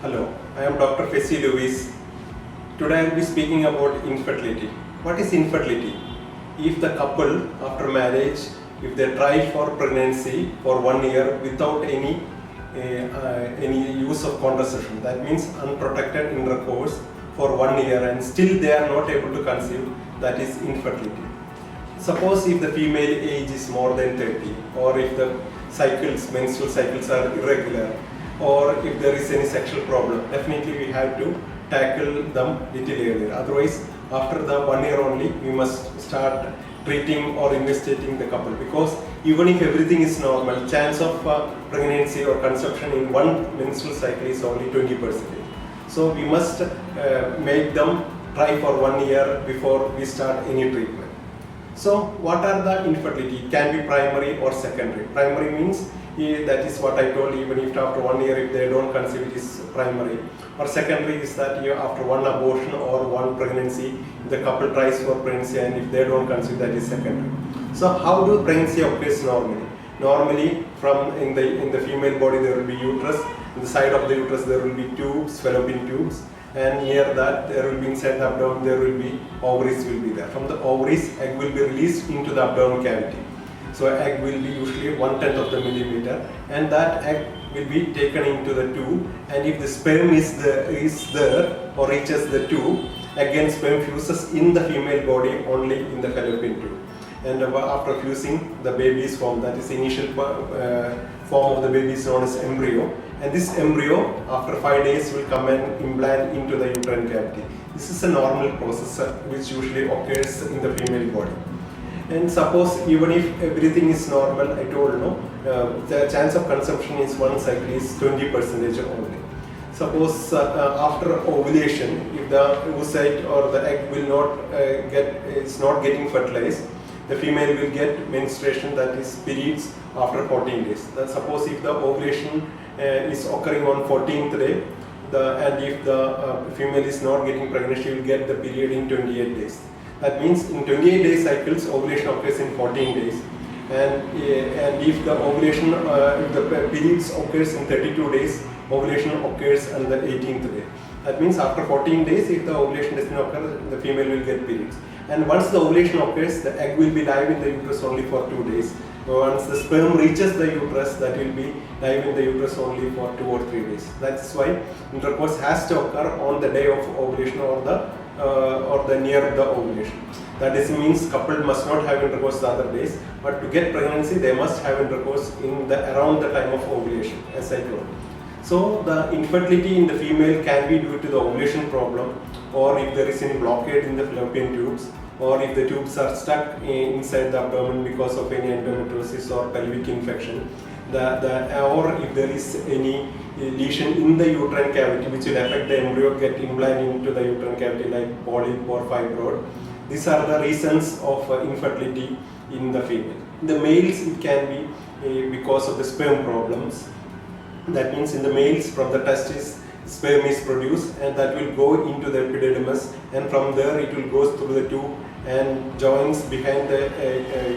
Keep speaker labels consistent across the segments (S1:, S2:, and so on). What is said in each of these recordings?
S1: Hello, I am Dr. Fessy. Today I will be speaking about infertility. What is infertility? If the couple after marriage, if they try for pregnancy for 1 year without any use of contraception, that means unprotected intercourse for 1 year and still they are not able to conceive, that is infertility. Suppose if the female age is more than 30, or if the menstrual cycles are irregular, or if there is any sexual problem, definitely we have to tackle them little earlier. Otherwise, after the 1 year only, we must start treating or investigating the couple, because even if everything is normal, chance of pregnancy or conception in one menstrual cycle is only 20%. So we must make them try for 1 year before we start any treatment. So what are the infertility? It can be primary or secondary. Primary means that is what I told, even if after 1 year if they don't conceive, it is primary. Or secondary is that after one abortion or one pregnancy, the couple tries for pregnancy and if they don't conceive, that is secondary. So how do pregnancy occurs normally? Normally in the female body there will be uterus. In the side of the uterus there will be tubes, fallopian tubes, and near that there will be inside the abdomen there will be ovaries will be there. From the ovaries, egg will be released into the abdomen cavity. So egg will be usually 1/10 of the millimeter, and that egg will be taken into the tube, and if the sperm is there or reaches the tube, again sperm fuses in the female body only in the fallopian tube. And after fusing, the baby is formed. That is the initial form of the baby is known as embryo. And this embryo, after 5 days, will come and implant into the uterine cavity. This is a normal process which usually occurs in the female body. And suppose even if everything is normal, I told the chance of conception is one cycle is 20% only. Suppose after ovulation, if the oocyte or the egg will not is not getting fertilized, the female will get menstruation, that is periods, after 14 days. Suppose if the ovulation is occurring on 14th day, and if the female is not getting pregnant, she will get the period in 28 days. That means in 28 day cycles, ovulation occurs in 14 days. And if the ovulation, if the periods occurs in 32 days, ovulation occurs on the 18th day. That means after 14 days, if the ovulation does not occur, the female will get periods. And once the ovulation occurs, the egg will be live in the uterus only for 2 days. Once the sperm reaches the uterus, that will be live in the uterus only for 2 or 3 days. That's why intercourse has to occur on the day of ovulation or the near the ovulation. That is means couple must not have intercourse the other days, but to get pregnancy they must have intercourse around the time of ovulation, as I told. So the infertility in the female can be due to the ovulation problem, or if there is any blockade in the fallopian tubes, or if the tubes are stuck inside the abdomen because of any endometriosis or pelvic infection, or if there is any lesion in the uterine cavity which will affect the embryo get implanted into the uterine cavity, like polyp or fibroid. These are the reasons of infertility in the female. In the males, it can be because of the sperm problems. That means in the males, from the testis, sperm is produced and that will go into the epididymis, and from there it will go through the tube and joins behind the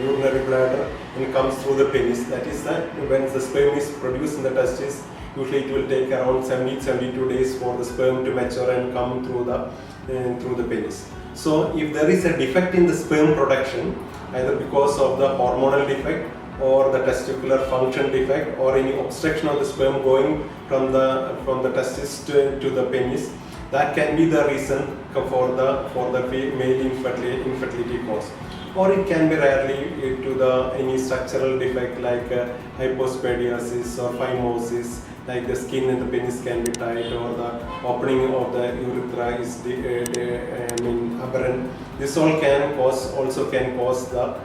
S1: urinary bladder and comes through the penis. That is that when the sperm is produced in the testis, usually it will take around 70-72 days for the sperm to mature and come through the penis. So if there is a defect in the sperm production, either because of the hormonal defect or the testicular function defect, or any obstruction of the sperm going from the testis to the penis, that can be the reason for the male infertility cause. Or it can be rarely to any structural defect like hypospadiasis or phimosis, like the skin in the penis can be tight, or the opening of the urethra is aberrant. This all can cause the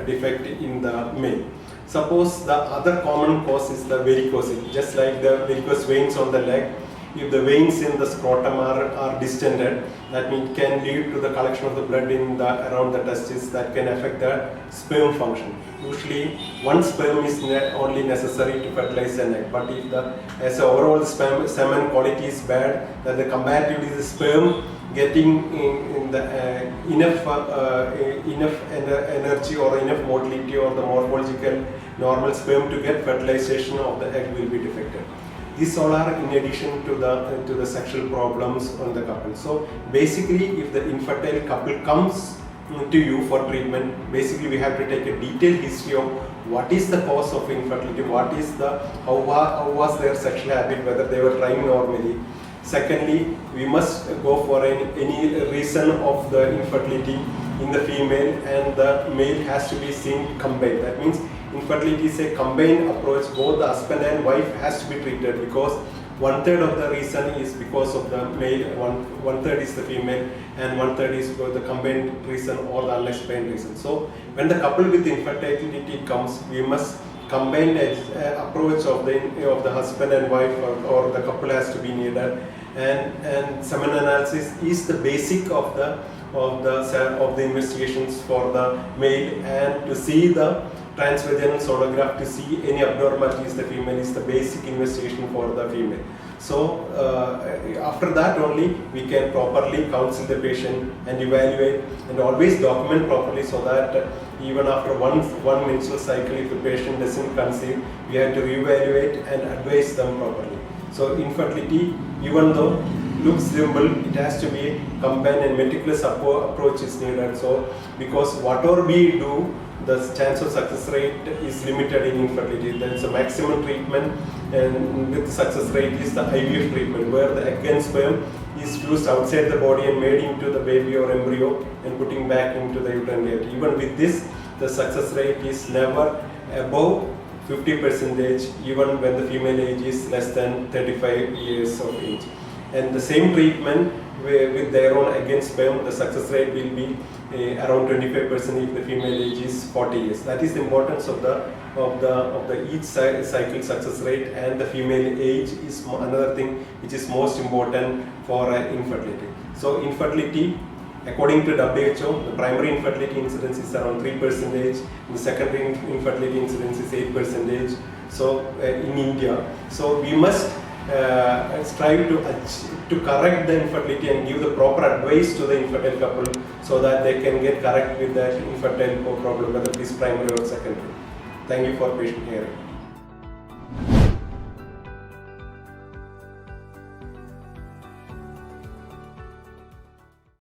S1: defect in the male. Suppose the other common cause is the varicose, just like the varicose veins on the leg. If the veins in the scrotum are distended, that means it can lead to the collection of the blood around the testis, that can affect the sperm function. Usually, one sperm is only necessary to fertilize an egg, but if as overall semen quality is bad, then the comparatively the sperm getting enough energy or enough motility or the morphological normal sperm to get fertilization of the egg will be defective. These all are in addition to the sexual problems on the couple. So basically, if the infertile couple comes to you for treatment, basically we have to take a detailed history of what is the cause of infertility, how was their sexual habit, whether they were trying normally. Secondly, we must go for any reason of the infertility in the female, and the male has to be seen combined. That means infertility is a combined approach. Both the husband and wife has to be treated, because 1/3 of the reason is because of the male, one third is the female, and 1/3 is for the combined reason or the unexplained reason. So when the couple with infertility comes, we must combine approach of the husband and wife, or the couple has to be needed, and semen analysis is the basic of the investigations for the male, and to see the transvaginal sonograph to see any abnormalities the female is the basic investigation for the female. So after that only we can properly counsel the patient and evaluate, and always document properly, so that even after one menstrual cycle, if the patient doesn't conceive, we have to reevaluate and advise them properly. So infertility, even though looks simple, it has to be combined and meticulous approach is needed. So because whatever we do, the chance of success rate is limited in infertility. There is a maximum treatment, and with success rate is the IVF treatment, where the egg and sperm is fused outside the body and made into the baby or embryo and putting back into the uterine cavity. Even with this, the success rate is never above 50%, even when the female age is less than 35 years of age. And the same treatment with their own egg and sperm, the success rate will be around 25% if the female age is 40 years. That is the importance of the each cycle success rate, and the female age is another thing which is most important for infertility. So infertility, according to WHO, the primary infertility incidence is around 3%, the secondary infertility incidence is 8%. So in India, so we must strive to correct the infertility and give the proper advice to the infertile couple, so that they can get correct with that infertile problem, whether it is primary or secondary. Thank you for patient hearing.